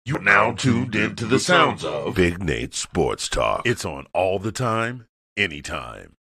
You're now tuned into the sounds of Big Nate Sports Talk. It's on all the time, anytime.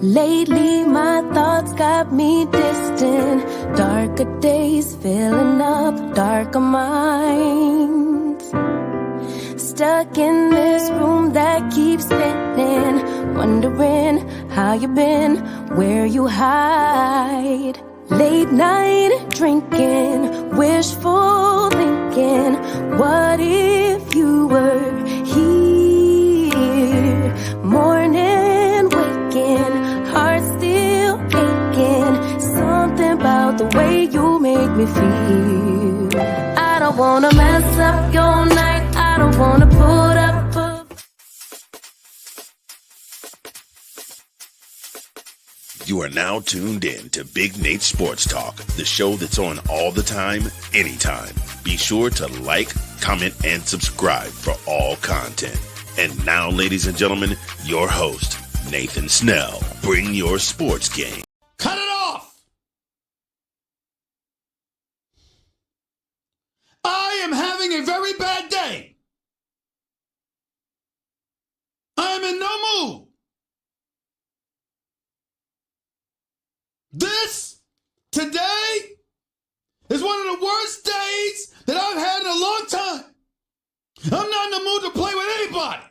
Lately my thoughts got me distant, darker days filling up darker minds. Stuck in this room that keeps spinning, wondering how you been, where you hide. Late night drinking, wishful thinking, what if you were here? Morning waking, heart still aching, something about the way you make me feel. I don't wanna mess up your night, I don't wanna put up a... You are now tuned in to Big Nate Sports Talk, the show that's on all the time, anytime. Be sure to like, comment, and subscribe for all content. And now, ladies and gentlemen, your host, Nathan Snell. Bring your sports game. Cut it off! I am having a very bad day. I am in no mood. This, today, is one of the worst days that I've had in a long time. I'm not in the mood to play with anybody.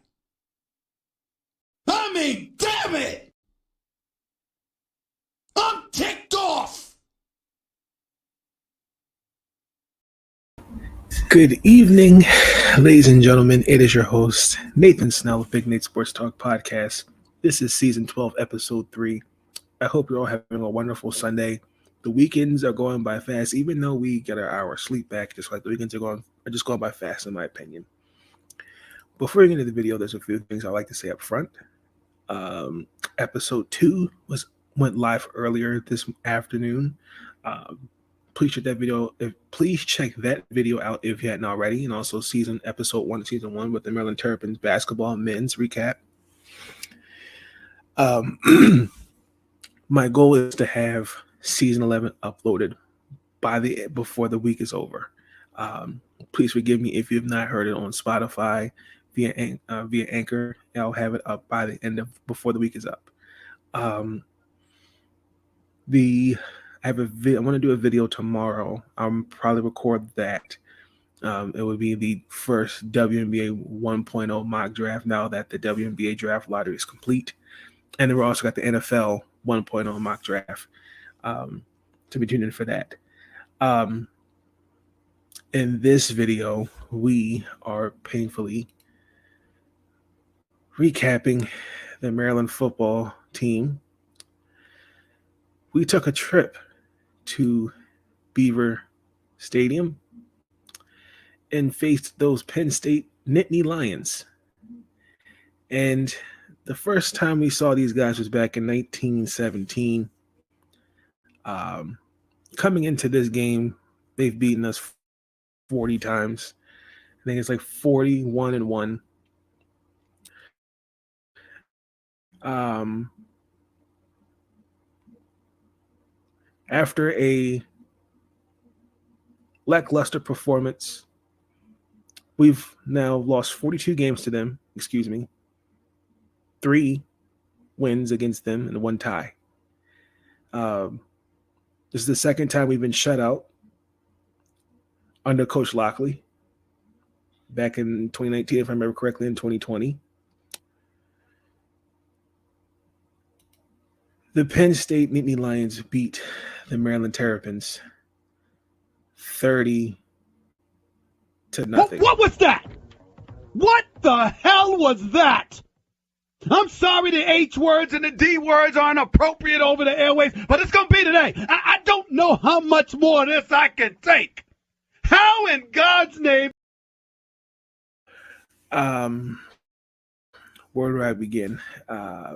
I mean, damn it! I'm ticked off! Good evening, ladies and gentlemen. It is your host, Nathan Snell of Big Nate Sports Talk Podcast. This is Season 12, Episode 3. I hope you're all having a wonderful Sunday. The weekends are going by fast, even though we get our hour of sleep back, just like the weekends are just going by fast, in my opinion. Before we get into the video, there's a few things I'd like to say up front. Episode 2 went live earlier this afternoon. Please check that video. Please check that video out if you hadn't already, and also episode 1 of season 1 with the Maryland Terrapins basketball men's recap. My goal is to have season 11 uploaded before the week is over. Please forgive me if you have not heard it on Spotify via Anchor. I'll have it up by the end before the week is up. I have a video. I'm going to do a video tomorrow. I'll probably record that. It would be the first WNBA 1.0 mock draft now that the WNBA draft lottery is complete. And then we're also got the NFL 1.0 mock draft to be tuned in for that. In this video, we are painfully recapping the Maryland football team. We took a trip to Beaver Stadium and faced those Penn State Nittany Lions. And the first time we saw these guys was back in 1917. Coming into this game, they've beaten us 40 times. I think it's like 41-1. After a lackluster performance, we've now lost 42 games to them. 3 wins against them and 1 tie. This is the second time we've been shut out under Coach Lockley. Back in 2019, if I remember correctly, in 2020. The Penn State Nittany Lions beat the Maryland Terrapins 30-0. What was that? What the hell was that? I'm sorry the H words and the D words aren't appropriate over the airways, but it's going to be today. I don't know how much more of this I can take. How in God's name? Where do I begin? I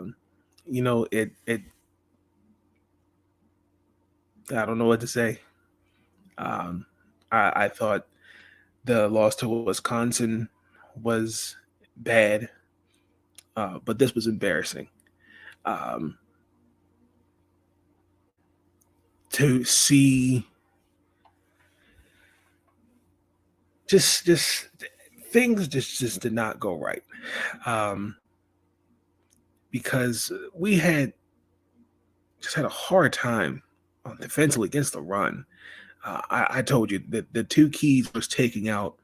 don't know what to say. I thought the loss to Wisconsin was bad, but this was embarrassing. To see just things just did not go right, because we had a hard time defensively against the run. I told you that the two keys was taking out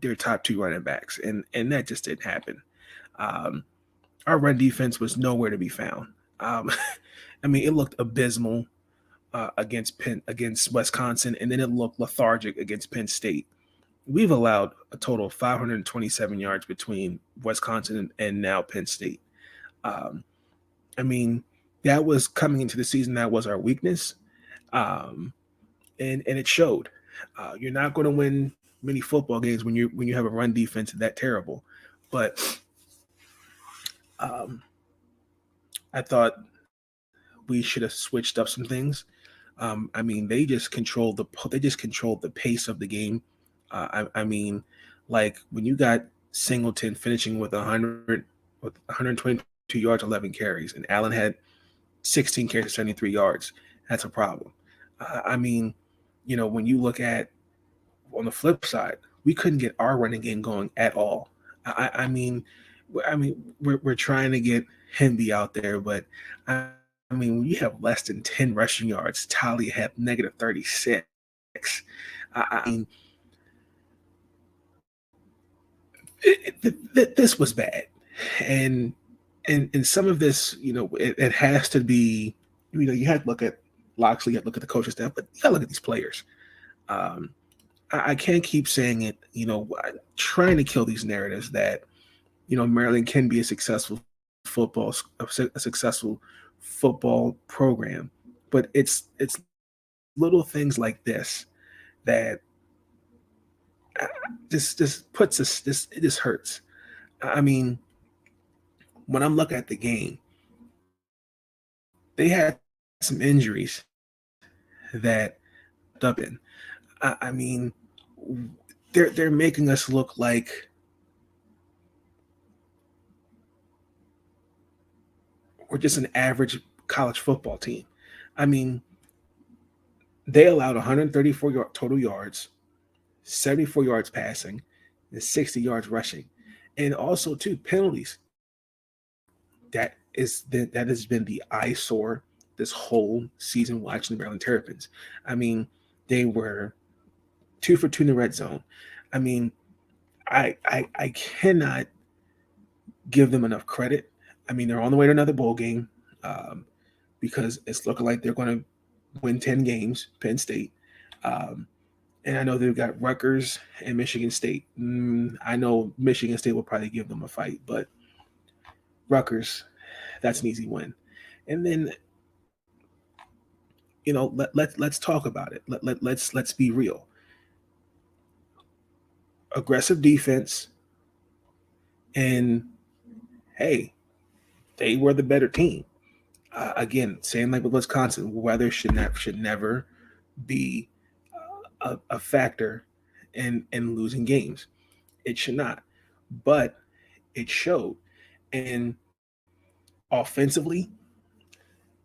their top two running backs, and that just didn't happen. Our run defense was nowhere to be found. It looked abysmal against Wisconsin, and then it looked lethargic against Penn State. We've allowed a total of 527 yards between Wisconsin and now Penn State. That was coming into the season. That was our weakness, and it showed. You're not going to win many football games when you have a run defense that terrible. But I thought we should have switched up some things. They just controlled the pace of the game. Like when you got Singleton finishing with 122 yards, 11 carries, and Allen had 16 carries, 73 yards. That's a problem. When you look at on the flip side, we couldn't get our running game going at all. We're trying to get Hemby out there, but when you have less than 10 rushing yards, Talia had negative 36. This was bad, and some of this, it has to be, you had to look at Loxley, you had to look at the coaching staff, but you got to look at these players. I can't keep saying it, trying to kill these narratives that, Maryland can be a successful football program, but it's little things like this that just puts us, it just hurts. When I'm looking at the game, they had some injuries that up in. They're making us look like we're just an average college football team. They allowed 134 total yards, 74 yards passing, and 60 yards rushing, and also 2 penalties. That has been the eyesore this whole season watching the Maryland Terrapins. They were 2 for 2 in the red zone. I cannot give them enough credit. They're on the way to another bowl game because it's looking like they're going to win 10 games, Penn State. And I know they've got Rutgers and Michigan State. I know Michigan State will probably give them a fight, but Rutgers, that's an easy win. And then, let's talk about it. Let's be real. Aggressive defense, and hey, they were the better team. Again, same like with Wisconsin, weather should never be a factor in losing games. It should not, but it showed. And offensively,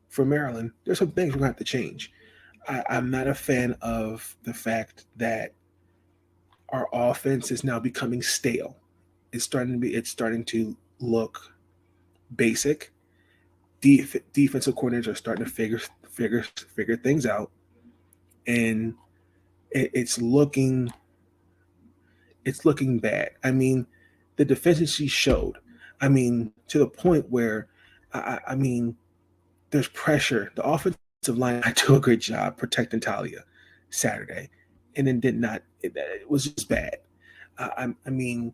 for Maryland, there's some things we're going to have to change. I'm not a fan of the fact that our offense is now becoming stale. It's starting to look basic. Defensive coordinators are starting to figure things out, and it's looking bad. The deficiency showed. To the point where there's pressure. The offensive line do a great job protecting Talia Saturday, and then did not. It was just bad. He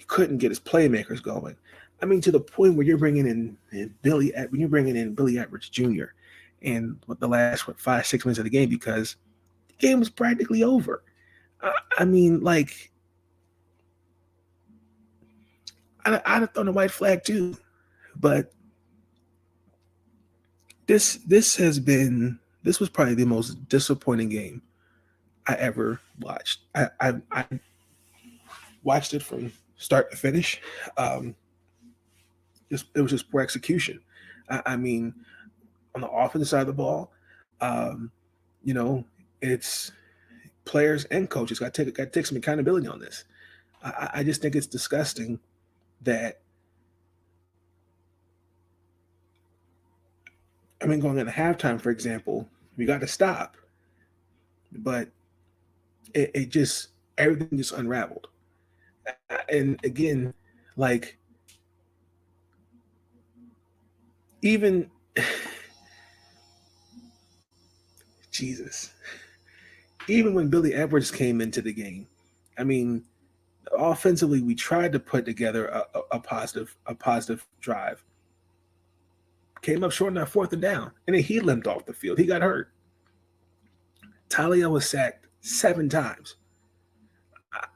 couldn't get his playmakers going. I mean, to the point where you're bringing in Billy Edwards Jr. in the last 5-6 minutes of the game because the game was practically over. I mean, like, I'd have thrown a white flag too, but this was probably the most disappointing game I ever watched. I watched it from start to finish. It was just poor execution. I mean, on the offensive side of the ball, it's players and coaches got to take some accountability on this. I just think it's disgusting that, I mean, going into halftime, for example, we got to stop, but it just, everything just unraveled. And again, like, even Jesus, even when Billy Edwards came into the game, I mean, offensively, we tried to put together a positive drive. Came up short on that 4th and down, and then he limped off the field. He got hurt. Talia was sacked 7 times.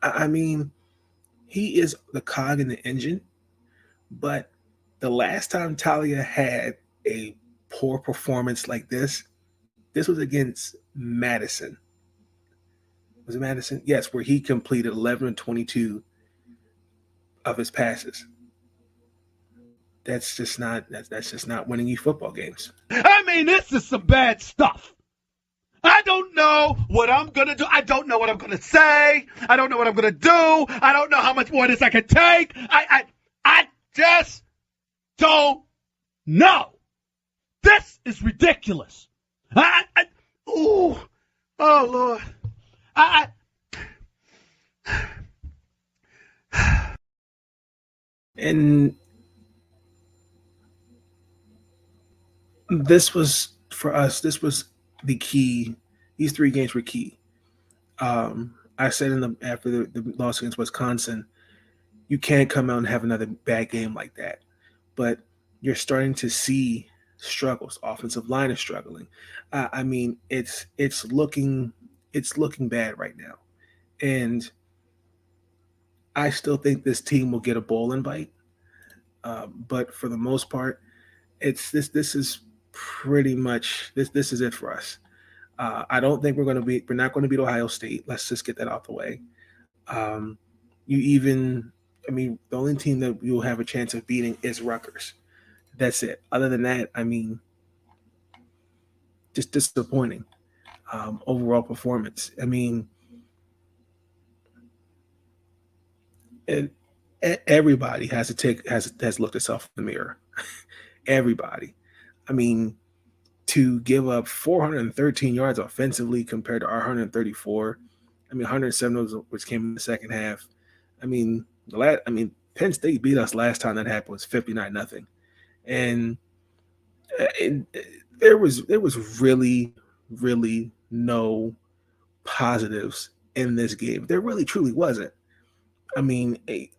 I mean, he is the cog in the engine, but the last time Talia had a poor performance like this was against Madison. Was it Madison? Yes, where he completed 11 and 22 of his passes. That's just not winning you football games. I mean, this is some bad stuff. I don't know what I'm going to do. I don't know what I'm going to say. I don't know what I'm going to do. I don't know how much more of this I can take. I just don't know. This is ridiculous. Oh, Lord. And this was, for us, this was the key. These 3 games were key. I said after the loss against Wisconsin, you can't come out and have another bad game like that. But you're starting to see struggles. Offensive line is struggling. I mean, it's looking bad right now. And I still think this team will get a bowl invite. But for the most part, it's this is pretty much this is it for us. I don't think we're not going to beat Ohio State. Let's just get that out the way. The only team that you'll have a chance of beating is Rutgers. That's it. Other than that, I mean, just disappointing overall performance. I mean, everybody has looked itself in the mirror. Everybody. I mean, to give up 413 yards offensively compared to our 134. I mean, 107 which came in the second half. I mean, Penn State beat us last time that happened was 59-0, and there was really, really no positives in this game. There really truly wasn't. I mean, I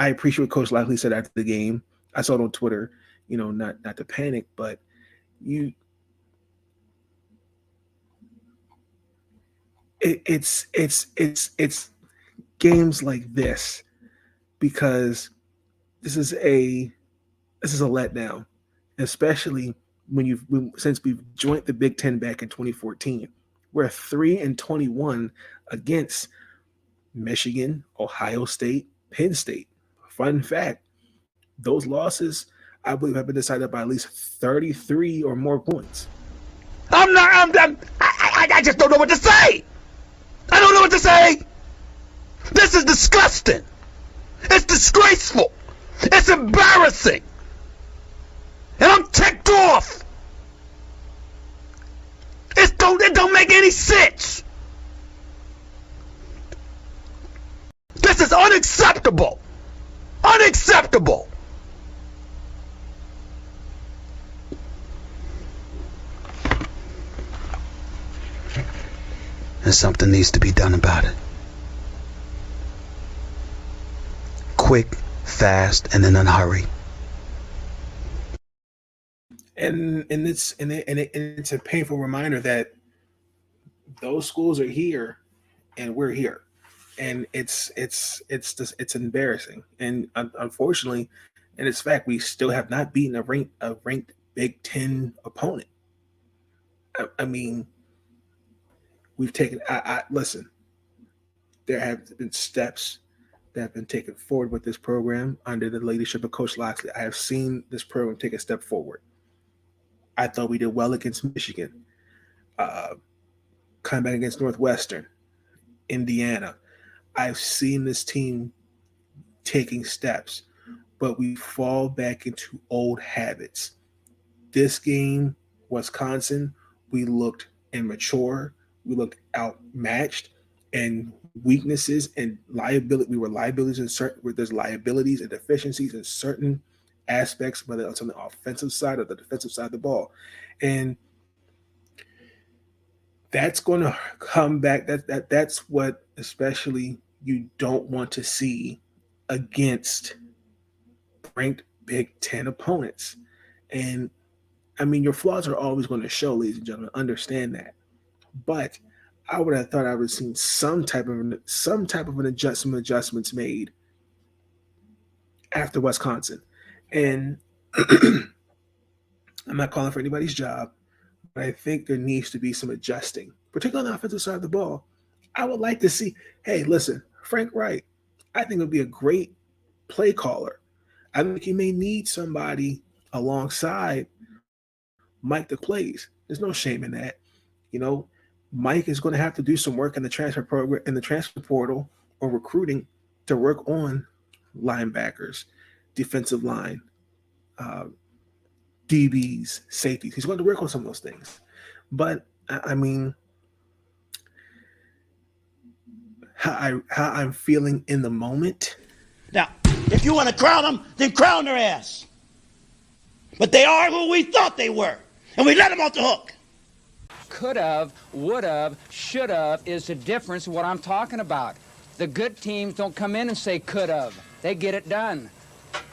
appreciate what Coach Lockley said after the game. I saw it on Twitter. Not to panic, but it's games like this, because this is a letdown, especially since we've joined the Big Ten back in 2014. We're 3-21 against Michigan, Ohio State, Penn State. Fun fact, those losses, I believe, have been decided by at least 33 or more points. I just don't know what to say. I don't know what to say. This is disgusting. It's disgraceful. It's embarrassing. And I'm ticked off. It don't make any sense. This is unacceptable. Unacceptable. And something needs to be done about it. Quick fast, and in a hurry. And it's a painful reminder that those schools are here and we're here, and it's embarrassing. And unfortunately, and it's fact, we still have not beaten a ranked Big Ten opponent. I mean, we've taken. Listen. There have been steps that have been taken forward with this program under the leadership of Coach Loxley. I have seen this program take a step forward. I thought we did well against Michigan, coming back against Northwestern, Indiana. I've seen this team taking steps, but we fall back into old habits. This game, Wisconsin, we looked immature, we looked outmatched, and weaknesses and liability. We were liabilities in certain where there's liabilities and deficiencies in certain aspects, whether it's on the offensive side or the defensive side of the ball. And that's going to come back. That's what especially you don't want to see against ranked Big Ten opponents. And I mean, your flaws are always going to show, ladies and gentlemen. Understand that. But I would have thought I would have seen some type of an adjustments made after Wisconsin. And I'm not calling for anybody's job, but I think there needs to be some adjusting, particularly on the offensive side of the ball. I would like to see, hey, listen, Frank Wright, I think would be a great play caller. I think you may need somebody alongside Mike that plays. There's no shame in that. You know, Mike is going to have to do some work in the transfer program, in the transfer portal or recruiting to work on linebackers, defensive line, DBs, safeties. He's going to work on some of those things. But I mean, how I'm feeling in the moment. Now, if you want to crown them, then crown their ass. But they are who we thought they were, and we let them off the hook. Could have, would have, should have is the difference of what I'm talking about. The good teams don't come in and say could have. They get it done.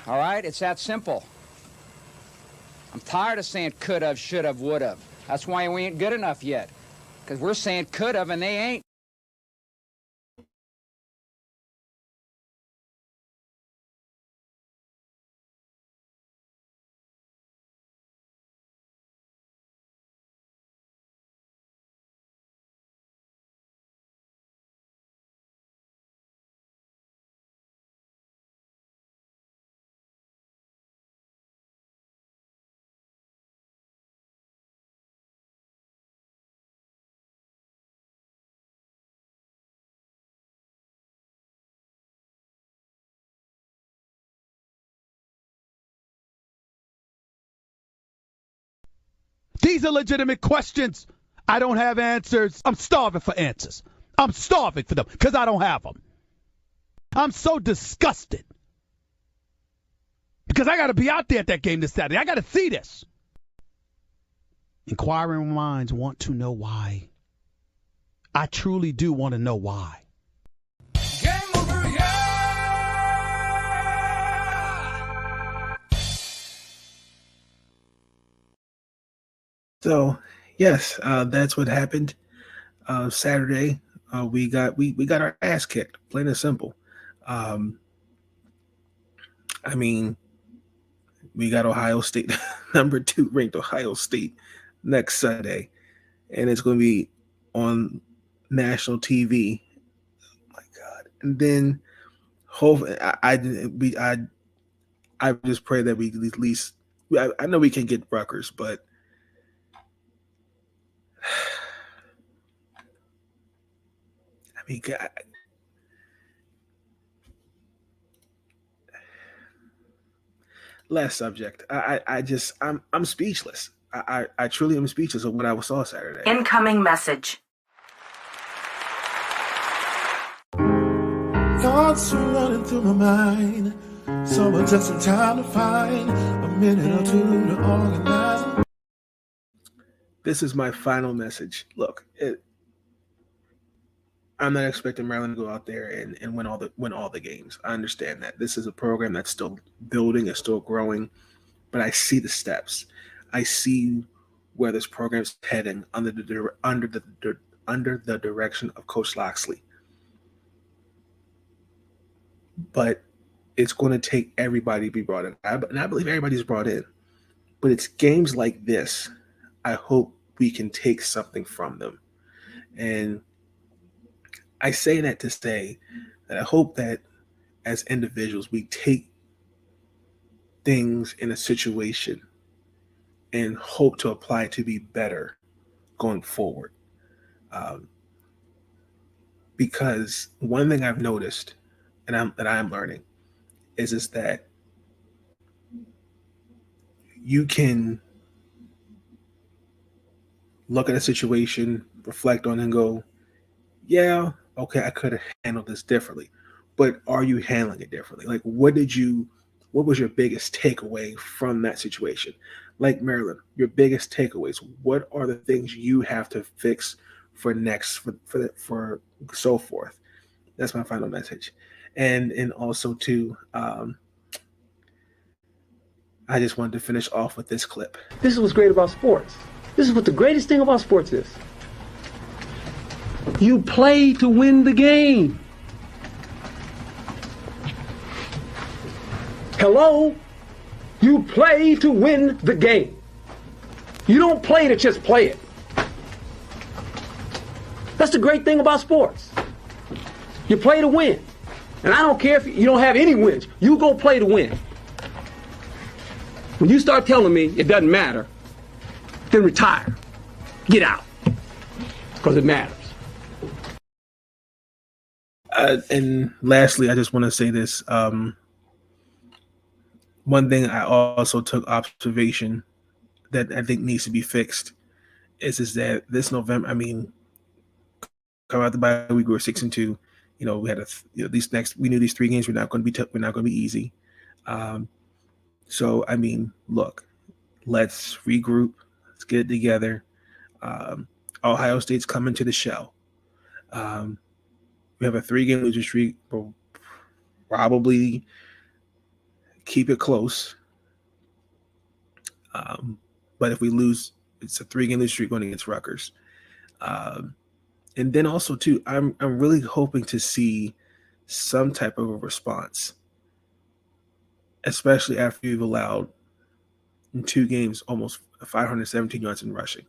All right? It's that simple. I'm tired of saying could have, should have, would have. That's why we ain't good enough yet. Because we're saying could have and they ain't. These are legitimate questions. I don't have answers. I'm starving for answers. I'm starving for them because I don't have them. I'm so disgusted because I got to be out there at that game this Saturday. I got to see this. Inquiring minds want to know why. I truly do want to know why. Game over, yeah! So yes, that's what happened Saturday. We got our ass kicked, plain and simple. I mean, we got Ohio State, number 2 ranked Ohio State next Sunday, and it's going to be on national TV. Oh my God! And then, hopefully, I just pray that we at least. I know we can get Rutgers, but. I mean, God. Last subject. I'm speechless. I truly am speechless of what I saw Saturday. Incoming message. Thoughts are running through my mind. So I took some time to find a minute or two to organize them. This is my final message. Look, I'm not expecting Maryland to go out there and win all the games. I understand that this is a program that's still building, it's still growing, but I see the steps. I see where this program's heading under the direction of Coach Loxley. But it's going to take everybody to be brought in, and I believe everybody's brought in. But it's games like this. I hope we can take something from them, and I say that to say that I hope that as individuals we take things in a situation and hope to apply it to be better going forward. Because one thing I've noticed, and I'm learning, is that you can look at a situation, reflect on it, and go, yeah, okay, I could have handled this differently. But are you handling it differently? Like, what was your biggest takeaway from that situation? Like Maryland, your biggest takeaways. What are the things you have to fix for so forth? That's my final message. And also too, I just wanted to finish off with this clip. This is what's great about sports. This is what the greatest thing about sports is. You play to win the game. Hello? You play to win the game. You don't play to just play it. That's the great thing about sports. You play to win. And I don't care if you don't have any wins. You go play to win. When you start telling me it doesn't matter, then retire. Get out. Because it matters. And lastly, I just want to say this. One thing I also took observation that I think needs to be fixed is that this November, come out the bye week, we were 6-2. We had we knew these 3 games were not going to be easy. So look, let's regroup, let's get it together. Ohio State's coming to the shell. We have a 3-game losing streak. We'll probably keep it close. But if we lose, it's a 3-game losing streak going against Rutgers. And then also too, I'm really hoping to see some type of a response, especially after you've allowed in 2 games almost 517 yards in rushing.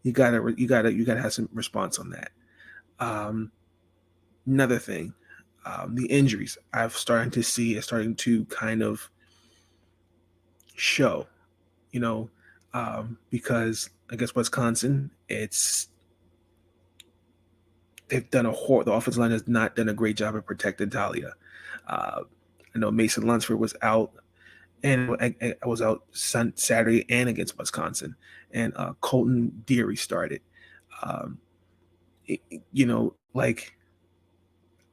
You gotta have some response on that. Another thing, the injuries I've starting to see is starting to kind of show, because I guess Wisconsin, they've done the offensive line has not done a great job of protecting Talia. I know Mason Lunsford was out, and I was out Saturday and against Wisconsin, and Colton Deary started.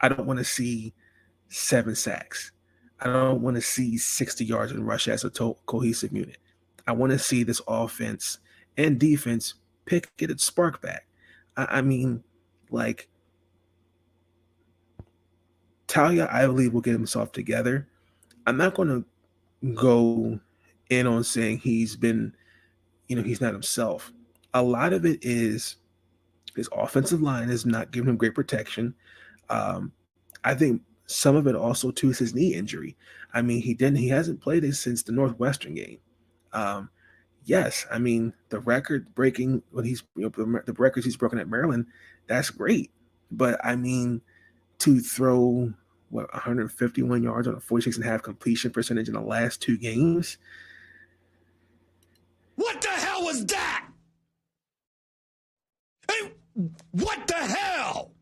I don't want to see 7 sacks. I don't want to see 60 yards in rush as a cohesive unit. I want to see this offense and defense get its spark back. Talia, I believe, will get himself together. I'm not going to go in on saying he's been, he's not himself. A lot of it is his offensive line is not giving him great protection. I think some of it also too is his knee injury. He hasn't played it since the Northwestern game. Yes, the record breaking the records he's broken at Maryland, that's great. But to throw 151 yards on a 46.5 completion percentage in the last 2 games. What the hell was that? Hey, what the hell?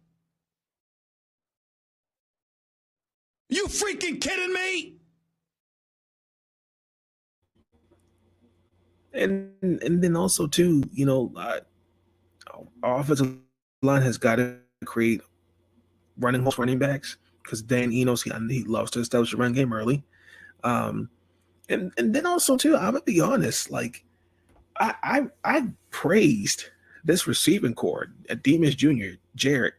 You freaking kidding me? And then also too, our offensive line has got to create running backs, because Dan Enos, he loves to establish a run game early. And then also too, I'm gonna be honest, I praised this receiving core at Demas Jr., Jarrett.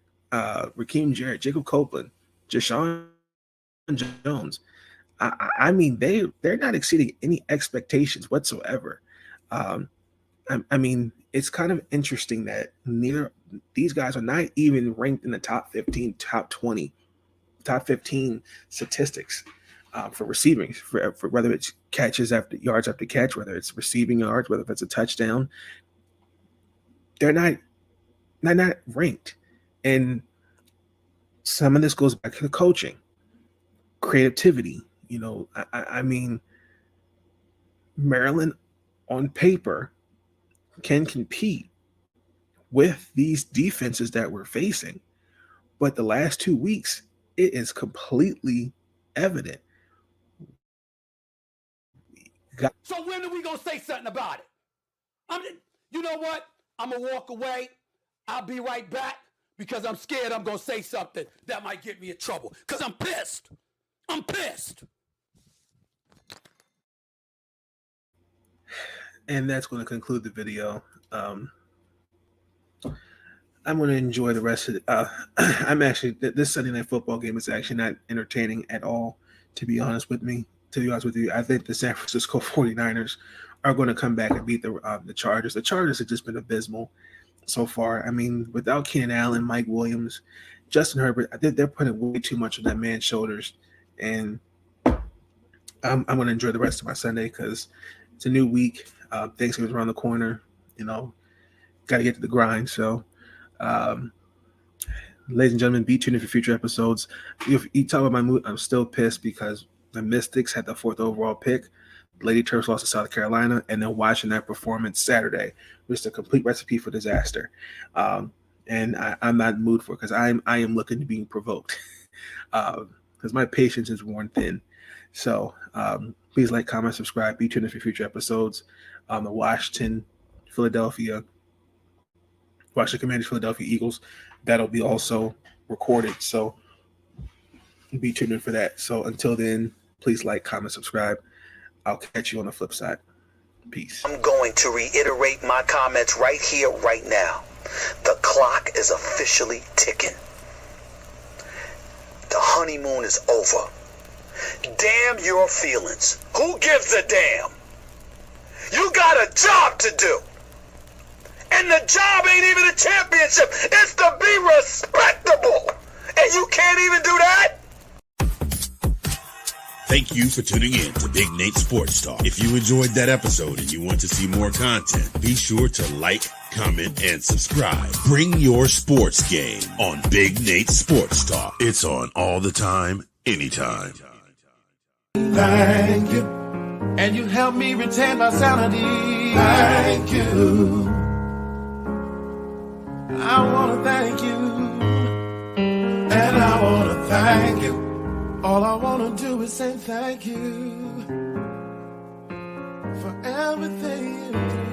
Raheem Jarrett, Jacob Copeland, Jashawn Jones. I mean, they're not exceeding any expectations whatsoever. I mean, it's kind of interesting that these guys are not even ranked in the top 15, top 20, top 15 statistics for receiving, for whether it's catches after yards after catch, whether it's receiving yards, whether it's a touchdown. They're not ranked. And some of this goes back to the coaching, creativity. You know, I mean, Maryland on paper can compete with these defenses that we're facing. But the last 2 weeks, it is completely evident. So when are we going to say something about it? You know what? I'm going to walk away. I'll be right back because I'm scared I'm going to say something that might get me in trouble because I'm pissed. I'm pissed. And that's going to conclude the video. I'm going to enjoy the rest of it. I'm actually, this Sunday Night Football game is actually not entertaining at all, to be honest with you. I think the San Francisco 49ers are going to come back and beat the Chargers. The Chargers have just been abysmal so far. I mean, without Keenan Allen, Mike Williams, Justin Herbert, I think they're putting way too much on that man's shoulders. And I'm going to enjoy the rest of my Sunday because it's a new week. Thanksgiving's around the corner. You know, got to get to the grind. So, ladies and gentlemen, be tuned in for future episodes. If you talk about my mood, I'm still pissed because the Mystics had the 4th overall pick. Lady Terps lost to South Carolina, and then watching that performance Saturday was just a complete recipe for disaster. And I'm not in the mood for it because I am looking to being provoked because my patience is worn thin. So please like, comment, subscribe. Be tuned in for future episodes. The Washington Commanders, Philadelphia Eagles, that'll be also recorded. So be tuned in for that. So until then, please like, comment, subscribe. I'll catch you on the flip side. Peace. I'm going to reiterate my comments right here, right now. The clock is officially ticking. The honeymoon is over. Damn your feelings. Who gives a damn? You got a job to do. And the job ain't even a championship. It's to be respectable. And you can't even do that? Thank you for tuning in to Big Nate Sports Talk. If you enjoyed that episode and you want to see more content, be sure to like, comment, and subscribe. Bring your sports game on Big Nate Sports Talk. It's on all the time, anytime. Thank you. And you help me retain my sanity. Thank you. I want to thank you. And I want to thank you. All I want to do is say thank you for everything you do.